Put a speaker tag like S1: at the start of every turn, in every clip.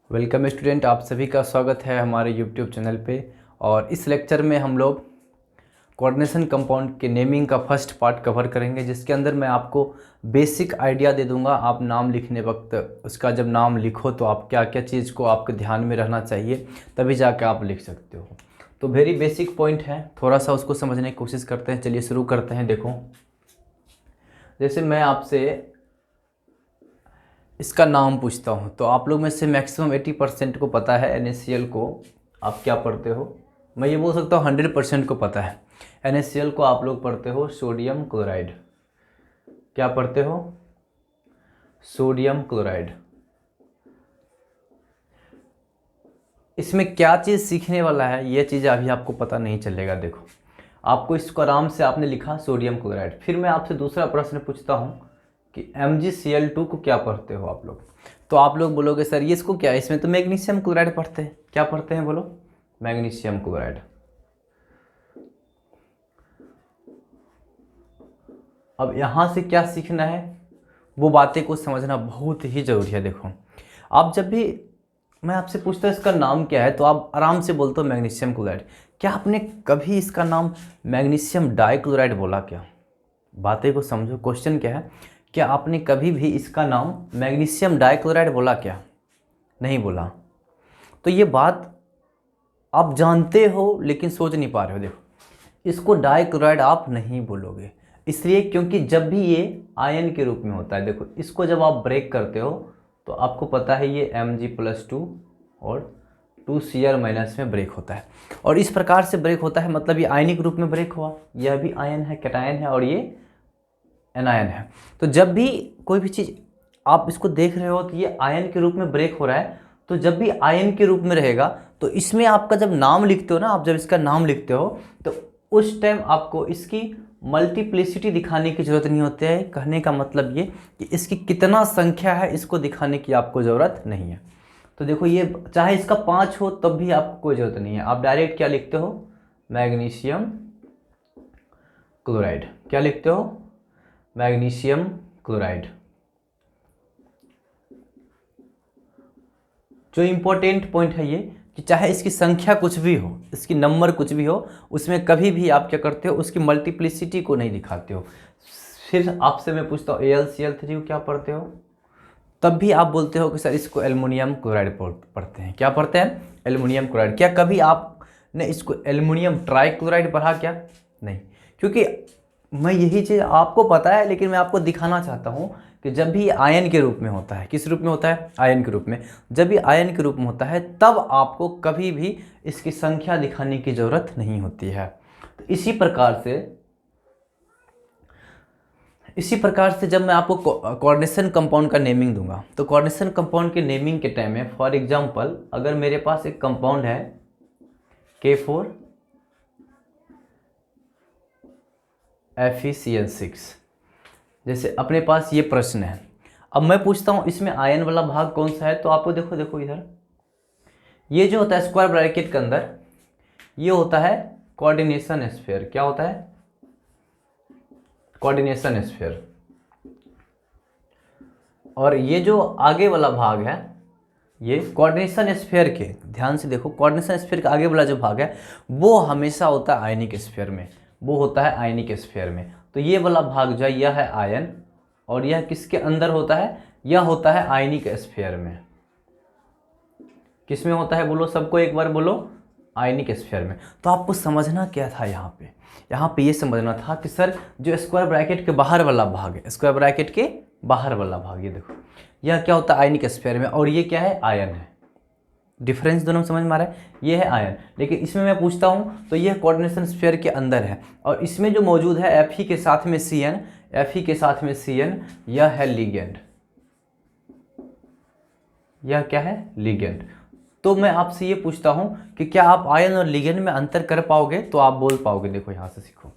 S1: Welcome student, आप सभी का स्वागत है हमारे यूट्यूब चैनल पे। और इस लेक्चर में हम लोग कोऑर्डिनेशन कंपाउंड के नेमिंग का फर्स्ट पार्ट कवर करेंगे, जिसके अंदर मैं आपको बेसिक आइडिया दे दूंगा। आप नाम लिखने वक्त उसका जब नाम लिखो तो आप क्या क्या चीज़ को आपके ध्यान में रहना चाहिए, तभी जाके आप लिख सकते हो। तो वेरी बेसिक पॉइंट है, थोड़ा सा उसको समझने की कोशिश करते हैं। चलिए शुरू करते हैं। देखो, जैसे मैं आपसे इसका नाम पूछता हूँ तो आप लोग में से मैक्सिमम 80% को पता है NaCl को आप क्या पढ़ते हो। मैं ये बोल सकता हूँ 100% को पता है। NaCl को आप लोग पढ़ते हो सोडियम क्लोराइड। क्या पढ़ते हो? Sodium chloride. इसमें क्या चीज़ सीखने वाला है ये चीज़ अभी आपको पता नहीं चलेगा। देखो, आपको इसको आराम से आपने लिखा सोडियम क्लोराइड। फिर मैं आपसे दूसरा प्रश्न पूछता हूँ कि MgCl2 को क्या पढ़ते हो आप लोग। तो आप लोग बोलोगे सर ये इसको क्या है, इसमें तो मैग्नीशियम क्लोराइड पढ़ते हैं। क्या पढ़ते हैं बोलो? Magnesium chloride. अब यहाँ से क्या सीखना है, वो बातें को समझना बहुत ही ज़रूरी है। देखो, आप जब भी मैं आपसे पूछता हूँ इसका नाम क्या है तो आप आराम से बोलते हो मैग्नीशियम क्लोराइड। क्या आपने कभी इसका नाम मैग्नीशियम डाइक्लोराइड बोला क्या? बातें को समझो, क्वेश्चन क्या है, क्या आपने कभी भी इसका नाम मैग्नीशियम डाइक्लोराइड बोला क्या? नहीं बोला। तो ये बात आप जानते हो लेकिन सोच नहीं पा रहे हो। देखो, इसको डाइक्लोराइड आप नहीं बोलोगे, इसलिए क्योंकि जब भी ये आयन के रूप में होता है, देखो इसको जब आप ब्रेक करते हो तो आपको पता है ये Mg+2 और 2Cl- में ब्रेक होता है। और इस प्रकार से ब्रेक होता है, मतलब ये आयनिक रूप में ब्रेक हुआ। यह भी आयन है, कैटायन है, और ये एनायन है। तो जब भी कोई भी चीज़ आप इसको देख रहे हो तो ये आयन के रूप में ब्रेक हो रहा है। तो जब भी आयन के रूप में रहेगा तो इसमें आपका जब नाम लिखते हो ना, आप जब इसका नाम लिखते हो तो उस टाइम आपको इसकी मल्टीप्लिसिटी दिखाने की ज़रूरत नहीं होती है। कहने का मतलब ये कि इसकी कितना संख्या है इसको दिखाने की आपको ज़रूरत नहीं है। तो देखो, ये चाहे इसका 5 हो तब भी आपको कोई ज़रूरत नहीं है। आप डायरेक्ट क्या लिखते हो? Magnesium chloride. क्या लिखते हो? Magnesium chloride. जो इम्पोर्टेंट पॉइंट है ये कि चाहे इसकी संख्या कुछ भी हो, इसकी नंबर कुछ भी हो, उसमें कभी भी आप क्या करते हो, उसकी मल्टीप्लिसिटी को नहीं दिखाते हो। फिर आपसे मैं पूछता हूँ AlCl3 को क्या पढ़ते हो? तब भी आप बोलते हो कि सर इसको एल्युमिनियम क्लोराइड पढ़ते हैं। क्या पढ़ते हैं? Aluminium chloride. क्या कभी आपने इसको एल्युमिनियम ट्राइक्लोराइड पढ़ा क्या? नहीं। क्योंकि मैं यही चीज़ आपको पता है, लेकिन मैं आपको दिखाना चाहता हूँ कि जब भी आयन के रूप में होता है, किस रूप में होता है? आयन के रूप में। जब भी आयन के रूप में होता है तब आपको कभी भी इसकी संख्या दिखाने की ज़रूरत नहीं होती है। तो इसी प्रकार से जब मैं आपको कोऑर्डिनेशन कंपाउंड का नेमिंग दूंगा तो कोऑर्डिनेशन कंपाउंड के नेमिंग के टाइम में, फॉर एग्जांपल, अगर मेरे पास एक कंपाउंड है K4FeCl6, जैसे अपने पास ये प्रश्न है। अब मैं पूछता हूँ इसमें आयन वाला भाग कौन सा है, तो आपको देखो इधर ये जो होता है स्क्वायर ब्रैकेट के अंदर, ये होता है कोऑर्डिनेशन स्फीयर। क्या होता है? Coordination sphere. और ये जो आगे वाला भाग है, ये कोऑर्डिनेशन स्फीयर के, ध्यान से देखो, कोऑर्डिनेशन स्फीयर का आगे वाला जो भाग है वो हमेशा होता है आयनिक स्फीयर में। वो होता है आयनिक स्फीयर में। तो ये वाला भाग जो है यह है आयन, और यह किसके अंदर होता है? यह होता है आयनिक स्फीयर में। किस में होता है बोलो, सबको एक बार बोलो, आयनिक स्फीयर में। तो आपको समझना क्या था यहाँ पे? यहाँ पे ये समझना था कि सर जो स्क्वायर ब्रैकेट के बाहर वाला भाग है, स्क्वायर ब्रैकेट के बाहर वाला भाग, ये देखो, यह क्या होता है? आयनिक स्फीयर में। और ये क्या है? आयन है। डिफरेंस दोनों में समझ में आ रहा है? ये है आयन, लेकिन इसमें मैं पूछता हूँ तो यह कोऑर्डिनेशन स्फीयर के अंदर है। और इसमें जो मौजूद है Fe के साथ में Cn, Fe के साथ में Cn, यह है लिगेंड। यह क्या है? लिगेंड। तो मैं आपसे ये पूछता हूँ कि क्या आप आयन और लिगेंड में अंतर कर पाओगे? तो आप बोल पाओगे। देखो यहाँ से सीखो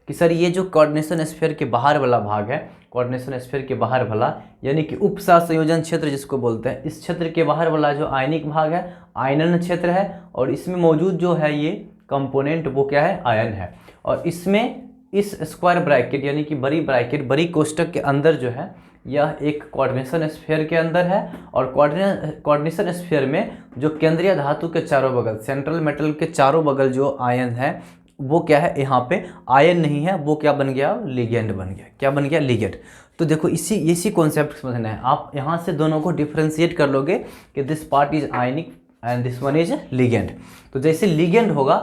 S1: कि सर ये जो कोऑर्डिनेशन स्फीयर के बाहर वाला भाग है, कोऑर्डिनेशन स्फीयर के बाहर वाला यानी कि उपसहसंयोजन क्षेत्र जिसको बोलते हैं, इस क्षेत्र के बाहर वाला जो आयनिक भाग है आयनन क्षेत्र है, और इसमें मौजूद जो है ये कंपोनेंट वो क्या है? आयन है। और इसमें इस स्क्वायर ब्रैकेट यानी कि बड़ी ब्रैकेट बड़ी कोष्टक के अंदर जो है यह एक कोऑर्डिनेशन स्फीयर के अंदर है। और कोऑर्डिनेशन स्फीयर में जो केंद्रीय धातु के चारों बगल, सेंट्रल मेटल के चारों बगल जो आयन है वो क्या है, यहाँ पे आयन नहीं है, वो क्या बन गया, लिगेंड बन गया। क्या बन गया, लिगेंड। तो देखो इसी कॉन्सेप्ट समझना है। आप यहाँ से दोनों को डिफ्रेंशिएट कर लोगे कि this part is ionic and this one is ligand. तो जैसे लिगेंड होगा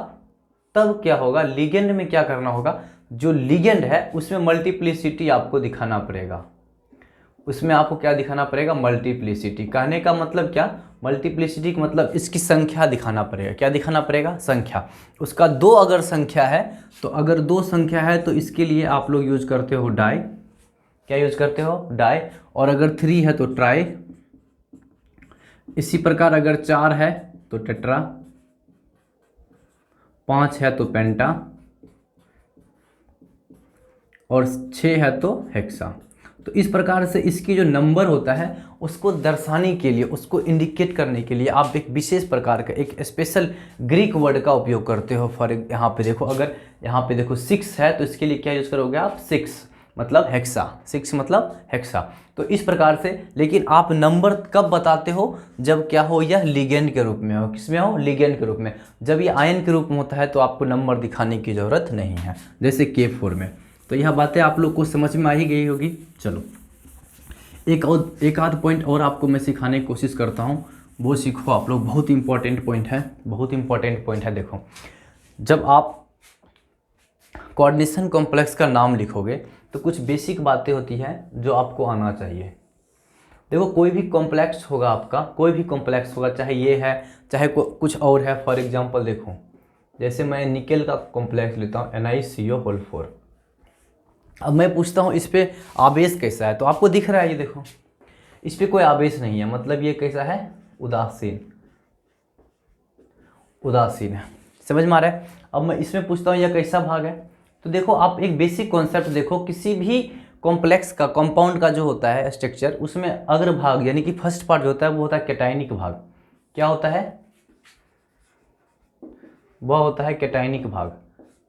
S1: तब क्या होगा, लिगेंड में क्या करना होगा, जो लिगेंड है उसमें मल्टीप्लिसिटी आपको दिखाना पड़ेगा। उसमें आपको क्या दिखाना पड़ेगा, मल्टीप्लिसिटी। कहने का मतलब क्या, मल्टीप्लिसिटी का मतलब इसकी संख्या दिखाना पड़ेगा। क्या दिखाना पड़ेगा, संख्या। उसका 2 अगर संख्या है तो अगर 2 संख्या है तो इसके लिए आप लोग यूज करते हो डाई। क्या यूज करते हो, डाई। और अगर 3 है तो ट्राई। इसी प्रकार अगर 4 है तो टेट्रा, 5 है तो पेंटा और 6 है तो हेक्सा। तो इस प्रकार से इसकी जो नंबर होता है उसको दर्शाने के लिए, उसको इंडिकेट करने के लिए आप एक विशेष प्रकार का एक स्पेशल ग्रीक वर्ड का उपयोग करते हो। फॉर यहाँ पे देखो, अगर यहाँ पे देखो 6 है तो इसके लिए क्या यूज़ करोगे आप, 6 मतलब हेक्सा। 6 मतलब हेक्सा। तो इस प्रकार से, लेकिन आप नंबर कब बताते हो, जब क्या हो, यह लिगेंड के रूप में हो। किसमें हो, लिगेंड के रूप में। जब ये आयन के रूप में होता है तो आपको नंबर दिखाने की ज़रूरत नहीं है, जैसे K4 में। तो यह बातें आप लोग को समझ में आ ही गई होगी। चलो एक आध पॉइंट और आपको मैं सिखाने की कोशिश करता हूँ, वो सीखो आप लोग। बहुत इंपॉर्टेंट पॉइंट है, बहुत इंपॉर्टेंट पॉइंट है। देखो, जब आप कोऑर्डिनेशन कॉम्प्लेक्स का नाम लिखोगे तो कुछ बेसिक बातें होती हैं जो आपको आना चाहिए। देखो, कोई भी कॉम्प्लेक्स होगा आपका, कोई भी कॉम्प्लेक्स होगा, चाहे ये है चाहे कुछ और है। फॉर एग्जांपल देखो, जैसे मैं निकेल का कॉम्प्लेक्स लेता हूँ NiCO4। अब मैं पूछता हूँ इस पे आवेश कैसा है, तो आपको दिख रहा है, ये देखो इस पे कोई आवेश नहीं है, मतलब ये कैसा है, उदासीन। उदासीन है, समझ में आ रहा है। अब मैं इसमें पूछता हूँ यह कैसा भाग है, तो देखो आप एक बेसिक कॉन्सेप्ट देखो, किसी भी कॉम्प्लेक्स का, कंपाउंड का जो होता है स्ट्रक्चर, उसमें अग्रभाग यानी कि फर्स्ट पार्ट जो होता है वो होता है कैटायनिक भाग। क्या होता है, वह होता है कैटायनिक भाग,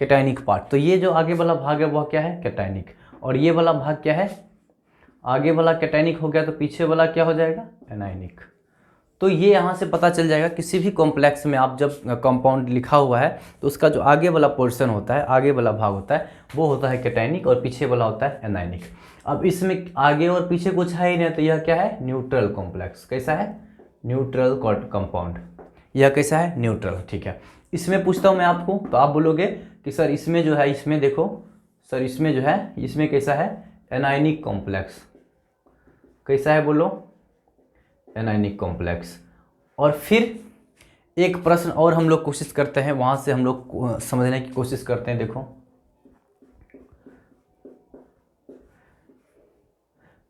S1: कैटायनिक पार्ट। तो ये जो आगे वाला भाग है वह क्या है, कैटायनिक। और ये वाला भाग क्या है, आगे वाला कैटायनिक हो गया तो पीछे वाला क्या हो जाएगा, एनायनिक। तो ये यहाँ से पता चल जाएगा, किसी भी कॉम्प्लेक्स में आप जब कंपाउंड लिखा हुआ है तो उसका जो आगे वाला पोर्शन होता है, आगे वाला भाग होता है, वो होता है कैटायनिक और पीछे वाला होता है एनायनिक। अब इसमें आगे और पीछे कुछ है ही नहीं, तो यह क्या है, न्यूट्रल कॉम्प्लेक्स। कैसा है, न्यूट्रल कंपाउंड। यह कैसा है, न्यूट्रल। ठीक है, इसमें पूछता हूँ मैं आपको, तो आप बोलोगे कि सर इसमें जो है, इसमें देखो सर, इसमें जो है, इसमें कैसा है, एनायनिक कॉम्प्लेक्स। कैसा है, बोलो, एनायनिक कॉम्प्लेक्स। और फिर एक प्रश्न और हम लोग कोशिश करते हैं, वहां से हम लोग समझने की कोशिश करते हैं। देखो,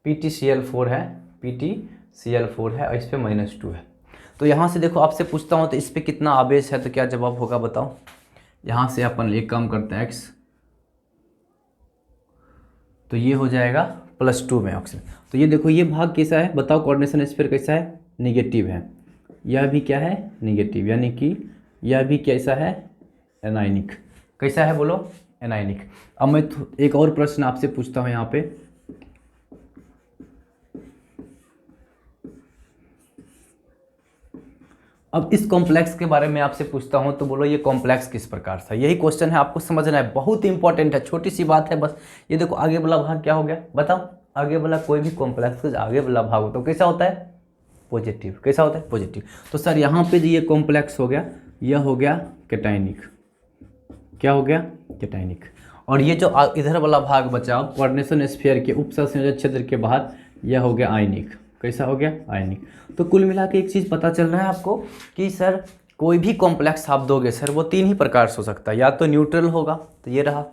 S1: PtCl4 है, PtCl4 है और इस पे -2 है। तो यहाँ से देखो, आपसे पूछता हूँ तो इस पे कितना आवेश है, तो क्या जवाब होगा बताओ। यहाँ से अपन एक काम करते हैं, x, तो ये हो जाएगा +2 में ऑक्सीजन। तो ये देखो, ये भाग कैसा है बताओ, कोऑर्डिनेशन स्फीयर कैसा है, निगेटिव है। यह भी क्या है, निगेटिव, यानी कि यह भी कैसा है, एनायनिक। कैसा है, बोलो, एनायनिक। अब मैं एक और प्रश्न आपसे पूछता हूँ यहाँ पे, अब इस कॉम्प्लेक्स के बारे में आपसे पूछता हूं तो बोलो ये कॉम्प्लेक्स किस प्रकार से, यही क्वेश्चन है, आपको समझना है, बहुत इंपॉर्टेंट है, छोटी सी बात है बस। ये देखो, आगे वाला भाग क्या हो गया बताओ, आगे वाला कोई भी कॉम्प्लेक्स का आगे वाला भाग हो तो कैसा होता है, पॉजिटिव। कैसा होता है, पॉजिटिव। तो सर यहाँ पे जो ये कॉम्प्लेक्स हो गया, यह हो गया कैटायनिक। क्या हो गया, कैटायनिक। और ये जो इधर वाला भाग बचा कोऑर्डिनेशन स्फीयर के उपसंयोजक क्षेत्र के बाहर, यह हो गया आयनिक। कैसा हो गया, आयनिक। तो कुल मिला के एक चीज़ पता चल रहा है आपको कि सर कोई भी कॉम्प्लेक्स आप दोगे सर, वो 3 ही प्रकार से हो सकता है। या तो न्यूट्रल होगा, तो ये रहा,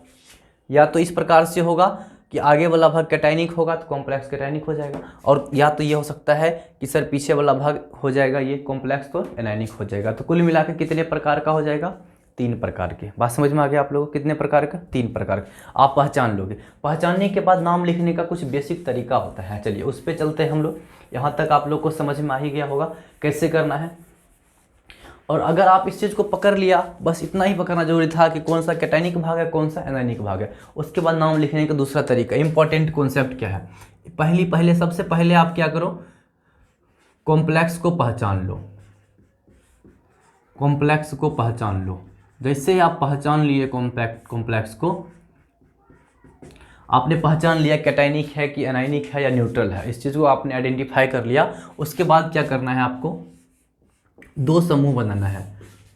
S1: या तो इस प्रकार से होगा कि आगे वाला भाग कैटायनिक होगा तो कॉम्प्लेक्स कैटायनिक हो जाएगा, और या तो ये हो सकता है कि सर पीछे वाला भाग हो जाएगा ये कॉम्प्लेक्स तो एनायनिक हो जाएगा। तो कुल मिला के कितने प्रकार का हो जाएगा, 3 प्रकार के। बात समझ में आ गया आप लोगों को, कितने प्रकार का, 3 प्रकार का। आप पहचान लोगे, पहचानने के बाद नाम लिखने का कुछ बेसिक तरीका होता है। चलिए उस पर चलते हैं हम लोग। यहाँ तक आप लोग को समझ में आ ही गया होगा कैसे करना है। और अगर आप इस चीज़ को पकड़ लिया, बस इतना ही पकड़ना जरूरी था कि कौन सा कैटायनिक भाग है, कौन सा एनायनिक भाग है। उसके बाद नाम लिखने का दूसरा तरीका, इंपॉर्टेंट कॉन्सेप्ट क्या है, सबसे पहले आप क्या करो, कॉम्प्लेक्स को पहचान लो। कॉम्प्लेक्स को पहचान लो। जैसे ही आप पहचान लिए कॉम्प्लेक्स को, आपने पहचान लिया कैटायनिक है कि एनायनिक है या न्यूट्रल है, इस चीज़ को आपने आइडेंटिफाई कर लिया। उसके बाद क्या करना है, आपको दो समूह बनाना है।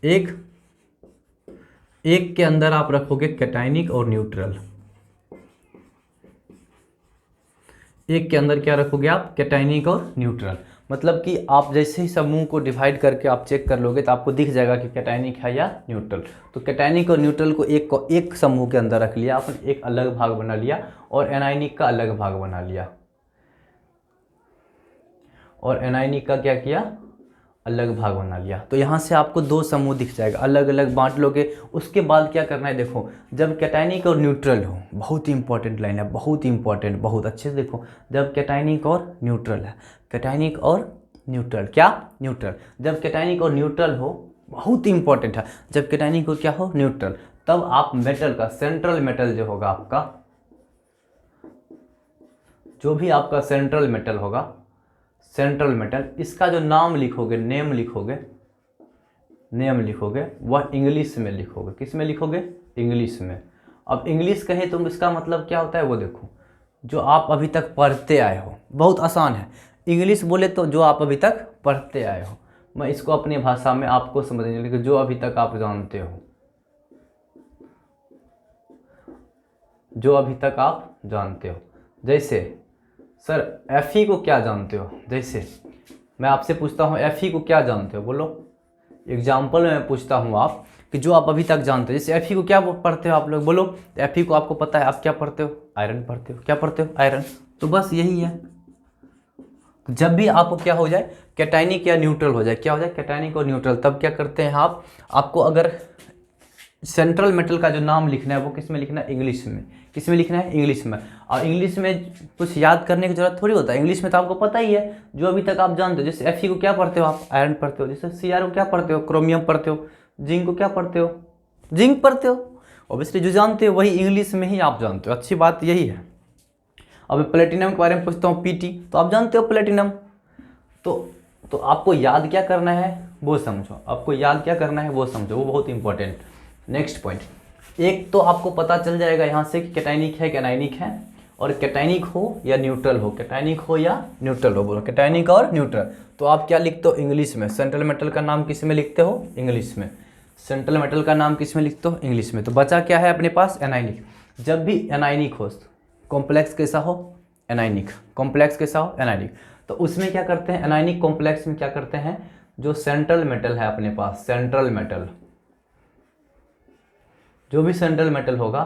S1: एक के अंदर आप रखोगे कैटायनिक और न्यूट्रल, एक के अंदर क्या रखोगे आप, कैटायनिक और न्यूट्रल। मतलब कि आप जैसे ही समूह को डिवाइड करके आप चेक कर लोगे तो आपको दिख जाएगा कि कैटायनिक है या न्यूट्रल। तो कैटायनिक और न्यूट्रल को एक समूह के अंदर रख लिया आपने, एक अलग भाग बना लिया, और एनायनिक का अलग भाग बना लिया, और एनायनिक का क्या किया, अलग भाग बना लिया। तो यहाँ से आपको दो समूह दिख जाएगा, अलग अलग बांट लोगे। उसके बाद क्या करना है, देखो जब कैटायनिक और न्यूट्रल हो, बहुत ही इंपॉर्टेंट लाइन है, बहुत ही इंपॉर्टेंट, बहुत अच्छे से देखो। जब कैटायनिक और न्यूट्रल है, कैटायनिक और न्यूट्रल, क्या न्यूट्रल, जब कैटायनिक और न्यूट्रल हो, बहुत ही इंपॉर्टेंट है, जब कैटायनिक को क्या हो, न्यूट्रल, तब आप मेटल का सेंट्रल मेटल जो होगा आपका, जो भी आपका सेंट्रल मेटल होगा, सेंट्रल मेटल, इसका जो नाम लिखोगे, नेम लिखोगे, वह इंग्लिश में लिखोगे। किस में लिखोगे, इंग्लिश में। अब इंग्लिश कहे तो इसका मतलब क्या होता है वो देखो, जो आप अभी तक पढ़ते आए हो, बहुत आसान है। इंग्लिश बोले तो जो आप अभी तक पढ़ते आए हो, मैं इसको अपनी भाषा में आपको समझने लगे, जो अभी तक आप जानते हो, जो अभी तक आप जानते हो। जैसे सर एफई को क्या जानते हो, जैसे मैं आपसे पूछता हूँ एफई को क्या जानते हो, बोलो। एग्जाम्पल में मैं पूछता हूँ आप कि जो आप अभी तक जानते हो, जैसे एफई को क्या पढ़ते हो आप लोग, बोलो। एफई को आपको पता है, आप क्या पढ़ते हो, आयरन पढ़ते हो। क्या पढ़ते हो, आयरन। तो बस यही है। जब भी आपको क्या हो जाए, कैटायनिक या न्यूट्रल हो जाए, क्या हो जाए, कैटायनिक और न्यूट्रल, तब क्या करते हैं आपको अगर सेंट्रल मेटल का जो नाम लिखना है वो किस में लिखना है, इंग्लिश में। किस में लिखना है, इंग्लिश में। और इंग्लिश में कुछ याद करने की जरूरत थोड़ी होता है, इंग्लिश में तो आपको पता ही है जो अभी तक आप जानते हो। जैसे एफई को क्या पढ़ते हो आप, आयरन पढ़ते हो। जैसे सीआर को क्या पढ़ते हो, क्रोमियम पढ़ते हो। जिंक को क्या पढ़ते हो, जिंक पढ़ते हो। ऑब्वियसली जो जानते हो वही इंग्लिश में ही आप जानते हो, अच्छी बात यही है। अब प्लेटिनम के बारे में पूछता हूँ, पीटी, तो आप जानते हो प्लेटिनम। तो आपको याद क्या करना है वो समझो, आपको याद क्या करना है वो समझो, वो बहुत इंपॉर्टेंट। नेक्स्ट पॉइंट, एक तो आपको पता चल जाएगा यहाँ से कि कैटायनिक है कि एनायनिक है, और कैटायनिक हो या न्यूट्रल हो, कैटायनिक हो या न्यूट्रल हो, बोलो कैटायनिक और न्यूट्रल। तो आप क्या लिखते हो, इंग्लिश में। सेंट्रल मेटल का नाम किस में लिखते हो, इंग्लिश में। सेंट्रल मेटल का नाम किस में लिखते हो, इंग्लिश में। तो बचा क्या है अपने पास, एनायनिक। जब भी एनायनिक हो, कॉम्प्लेक्स कैसा हो, एनायनिक। कॉम्प्लेक्स कैसा हो, एनायनिक। तो उसमें क्या करते हैं, एनायनिक कॉम्प्लेक्स में क्या करते हैं, जो सेंट्रल मेटल है अपने पास, सेंट्रल मेटल, जो भी सेंट्रल मेटल होगा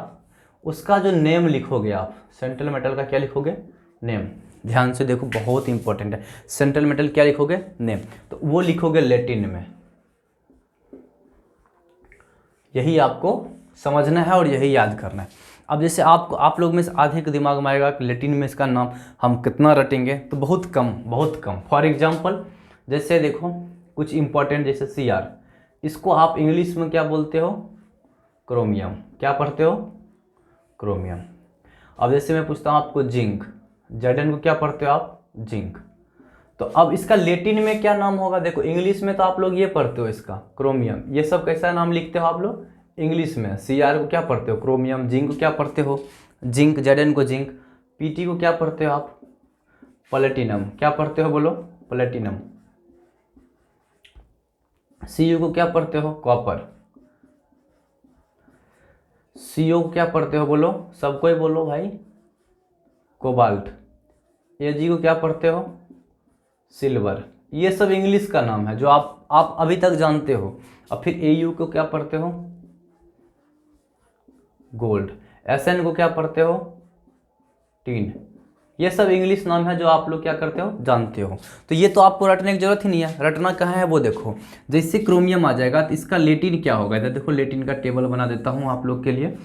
S1: उसका जो नेम लिखोगे आप, सेंट्रल मेटल का क्या लिखोगे, नेम। ध्यान से देखो, बहुत इंपॉर्टेंट है। सेंट्रल मेटल क्या लिखोगे, नेम। तो वो लिखोगे लैटिन में। यही आपको समझना है और यही याद करना है। अब जैसे आप लोग में से आधे के दिमाग में आएगा कि लैटिन में इसका नाम हम कितना रटेंगे, तो बहुत कम, बहुत कम। फॉर एग्जांपल जैसे देखो कुछ इंपॉर्टेंट, जैसे CR, इसको आप इंग्लिश में क्या बोलते हो, क्रोमियम। क्या पढ़ते हो, क्रोमियम। अब जैसे मैं पूछता हूँ आपको जिंक, Zn को क्या पढ़ते हो आप, जिंक। तो अब इसका लैटिन में क्या नाम होगा, देखो इंग्लिश में तो आप लोग ये पढ़ते हो इसका, क्रोमियम। ये सब कैसा नाम लिखते हो आप लोग, इंग्लिश में। CR को क्या पढ़ते हो, क्रोमियम। जिंक को क्या पढ़ते हो, जिंक। Zn को जिंक। Pt को क्या पढ़ते हो आप, प्लेटिनम। क्या पढ़ते हो, बोलो, प्लेटिनम। Cu को क्या पढ़ते हो, कॉपर। CO को क्या पढ़ते हो, बोलो, सबको ही बोलो भाई, कोबाल्ट। Ag को क्या पढ़ते हो, सिल्वर। ये सब इंग्लिश का नाम है जो आप अभी तक जानते हो। अब फिर Au को क्या पढ़ते हो, गोल्ड। Sn को क्या पढ़ते हो, टीन। ये सब इंग्लिश नाम है जो आप लोग क्या करते हो, जानते हो। तो ये तो आपको रटने की जरूरत ही नहीं है। रटना कहाँ है वो देखो, जैसे क्रोमियम आ जाएगा तो इसका लैटिन क्या होगा, इधर देखो लैटिन का टेबल बना देता हूँ आप लोग के लिए।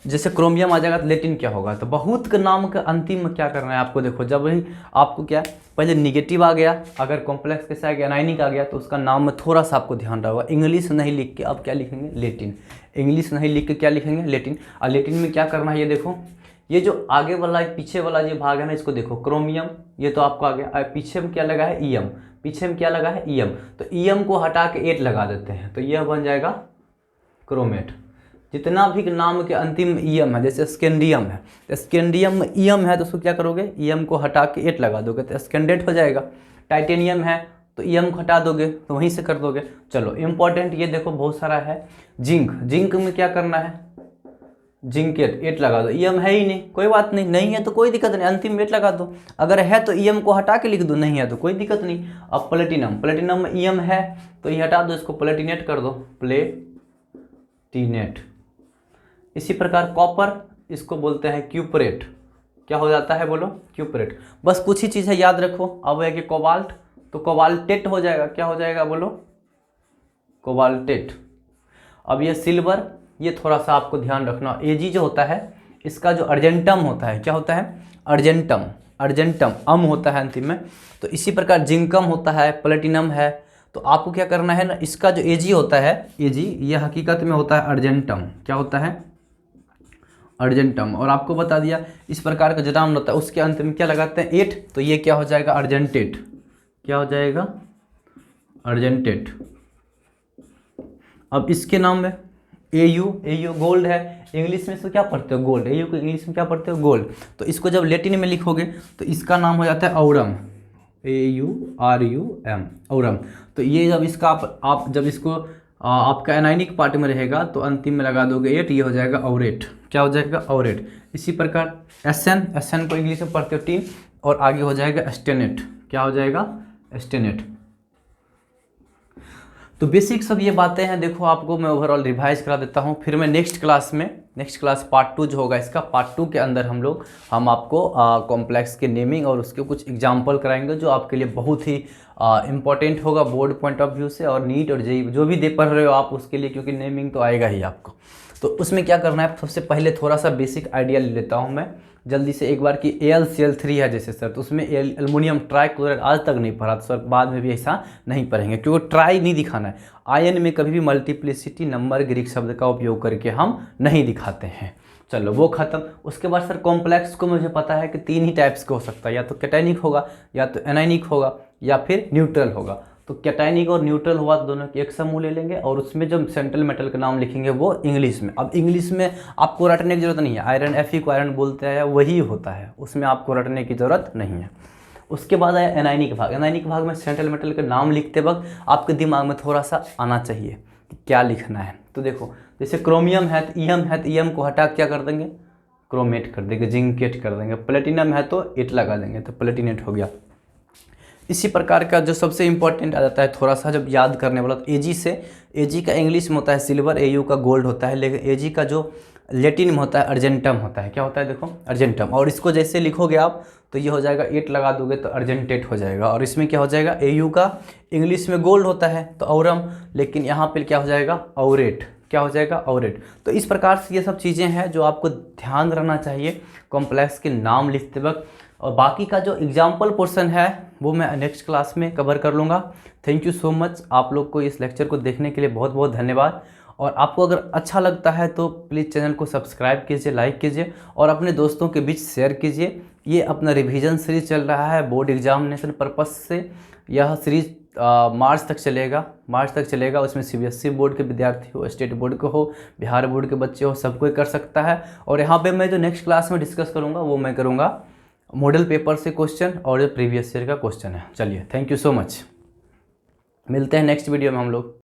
S1: जैसे क्रोमियम आ जाएगा तो लेटिन क्या होगा, तो बहुत के नाम के अंतिम में क्या करना है आपको, देखो जब ही आपको क्या है, पहले निगेटिव आ गया, अगर कॉम्प्लेक्स के साथ एनायनिक आ गया तो उसका नाम में थोड़ा सा आपको ध्यान रहा होगा, इंग्लिश नहीं लिख के अब क्या लिखेंगे, लेटिन। इंग्लिश नहीं लिख के क्या लिखेंगे, लेटिन। और लेटिन में क्या करना है, ये देखो, ये जो आगे वाला पीछे वाला जो भाग है ना, इसको देखो, क्रोमियम ये तो आपको आ गया, पीछे में क्या लगा है, ईएम, पीछे में क्या लगा है, ईएम, तो ईएम को हटा के 8 लगा देते हैं, तो यह बन जाएगा क्रोमेट। जितना भी नाम के अंतिम ईएम है, जैसे स्कैंडियम है, तो स्कैंडियम में ईएम है तो उसको क्या करोगे, ईएम को हटा के 8 लगा दोगे तो स्कैंडेट हो जाएगा। टाइटेनियम है तो ईएम को हटा दोगे तो वहीं से कर दोगे। चलो इंपॉर्टेंट ये देखो बहुत सारा है, जिंक, जिंक में क्या करना है, जिंकेट 8 लगा दो, ईएम है ही नहीं, कोई बात नहीं, नहीं है तो कोई दिक्कत नहीं, अंतिम 8 लगा दो, अगर है तो ईएम को हटा के लिख दो, नहीं है तो कोई दिक्कत नहीं। अब प्लेटिनम, प्लेटिनम में ईएम है तो ये हटा दो, इसको प्लेटिनेट कर दो, प्लेटिनेट। इसी प्रकार कॉपर, इसको बोलते हैं क्यूपरेट, क्या हो जाता है बोलो, क्यूपरेट। बस कुछ ही चीज़ है याद रखो, अब है कि कोबाल्ट, तो कोबाल्टेट हो जाएगा, क्या हो जाएगा बोलो, कोबाल्टेट। अब ये सिल्वर, ये थोड़ा सा आपको ध्यान रखना, एजी जो होता है इसका जो अर्जेंटम होता है, क्या होता है, अर्जेंटम, अर्जेंटम अम होता है अंतिम में। तो इसी प्रकार जिंकम होता है, प्लेटिनम है, तो आपको क्या करना है ना, इसका जो एजी होता है, एजी ये हकीकत में होता है अर्जेंटम, क्या होता है, अर्जेंटम। और आपको बता दिया इस प्रकार का जो नाम होता है उसके अंत में क्या लगाते हैं, 8, तो ये क्या हो जाएगा, अर्जेंटेट, क्या हो जाएगा, अर्जेंटेट। अब इसके नाम में एयू, एयू गोल्ड है, इंग्लिश में इसको क्या पढ़ते हो, गोल्ड, एयू को इंग्लिश में क्या पढ़ते हो, गोल्ड। तो इसको जब लेटिन में लिखोगे तो इसका नाम हो जाता है औरम, AURUM, औरम। तो ये जब इसका आप जब इसको आपका एनाइनिक पार्ट में रहेगा तो अंतिम में लगा दोगे 8, ये हो जाएगा औरेट, क्या हो जाएगा, औरेट। इसी प्रकार SN, SN को इंग्लिश में पढ़ते हो टीन, और आगे हो जाएगा स्टेनेट, क्या हो जाएगा, स्टेनेट। तो बेसिक सब ये बातें हैं, देखो आपको मैं ओवरऑल रिवाइज करा देता हूँ, फिर मैं नेक्स्ट क्लास पार्ट 2 जो होगा इसका, पार्ट 2 के अंदर हम आपको कॉम्प्लेक्स के नेमिंग और उसके कुछ एग्जाम्पल कराएंगे जो आपके लिए बहुत ही इंपॉर्टेंट होगा बोर्ड पॉइंट ऑफ व्यू से, और नीट और जेई जो भी दे पढ़ रहे हो आप उसके लिए, क्योंकि नेमिंग तो आएगा ही आपको। तो उसमें क्या करना है, सबसे पहले थोड़ा सा बेसिक आइडिया ले लेता हूँ मैं जल्दी से एक बार कि AlCl3 है जैसे सर, तो उसमें एल्युमिनियम ट्राइक्लोराइड आज तक नहीं पढ़ा, तो सर बाद में भी ऐसा नहीं पढ़ेंगे, क्योंकि ट्राई नहीं दिखाना है। आयन में कभी भी मल्टीप्लिसिटी नंबर ग्रीक शब्द का उपयोग करके हम नहीं दिखाते हैं। चलो वो खत्म। उसके बाद सर कॉम्प्लेक्स को मुझे पता है कि 3 ही टाइप्स का हो सकता है, या तो कैटायनिक होगा, या तो एनायनिक होगा, या फिर न्यूट्रल होगा। तो कैटायनिक और न्यूट्रल हुआ तो दोनों की एक समूह ले लेंगे, और उसमें जो सेंट्रल मेटल का नाम लिखेंगे वो इंग्लिश में। अब इंग्लिश में आपको रटने की जरूरत नहीं है, आयरन Fe को आयरन बोलते हैं वही होता है, उसमें आपको रटने की ज़रूरत नहीं है। उसके बाद आया एनायनिक भाग। एनायनिक भाग में सेंट्रल मेटल के नाम लिखते वक्त आपके दिमाग में थोड़ा सा आना चाहिए कि क्या लिखना है। तो देखो जैसे क्रोमियम है तो ईएम है, तो ईएम को हटा क्या कर देंगे, क्रोमेट कर देंगे, जिंकेट कर देंगे। प्लेटिनम है तो 8 लगा देंगे तो प्लेटिनेट हो गया। इसी प्रकार का जो सबसे इंपॉर्टेंट आ जाता है थोड़ा सा जब याद करने वाला, तो एजी से, एजी का इंग्लिश में होता है सिल्वर, एयू का गोल्ड होता है, लेकिन एजी का जो लेटिन में होता है अर्जेंटम होता है, क्या होता है देखो अर्जेंटम। और इसको जैसे लिखोगे आप तो ये हो जाएगा 8 लगा दोगे तो अर्जेंटेट हो जाएगा। और इसमें क्या हो जाएगा, एयू का इंग्लिश में गोल्ड होता है तो औरम, लेकिन यहाँ पर क्या हो जाएगा औरेट, क्या हो जाएगा औरेट। तो इस प्रकार से ये सब चीज़ें हैं जो आपको ध्यान रखना चाहिए कॉम्प्लेक्स के नाम लिखते वक्त। और बाकी का जो एग्जाम्पल पोर्शन है वो मैं नेक्स्ट क्लास में कवर कर लूँगा। थैंक यू सो मच, आप लोग को इस लेक्चर को देखने के लिए बहुत बहुत धन्यवाद। और आपको अगर अच्छा लगता है तो प्लीज़ चैनल को सब्सक्राइब कीजिए, लाइक कीजिए और अपने दोस्तों के बीच शेयर कीजिए। ये अपना रिवीजन सीरीज चल रहा है बोर्ड एग्जामिनेशन पर्पस से, यह सीरीज मार्च तक चलेगा। उसमें CBSE बोर्ड के विद्यार्थी हो, स्टेट बोर्ड के हो, बिहार बोर्ड के बच्चे हो, सब कोई कर सकता है। और यहाँ पे मैं जो नेक्स्ट क्लास में डिस्कस करूँगा वो मैं करूँगा मॉडल पेपर से क्वेश्चन और जो प्रीवियस ईयर का क्वेश्चन है। चलिए थैंक यू सो मच, मिलते हैं नेक्स्ट वीडियो में हम लोग।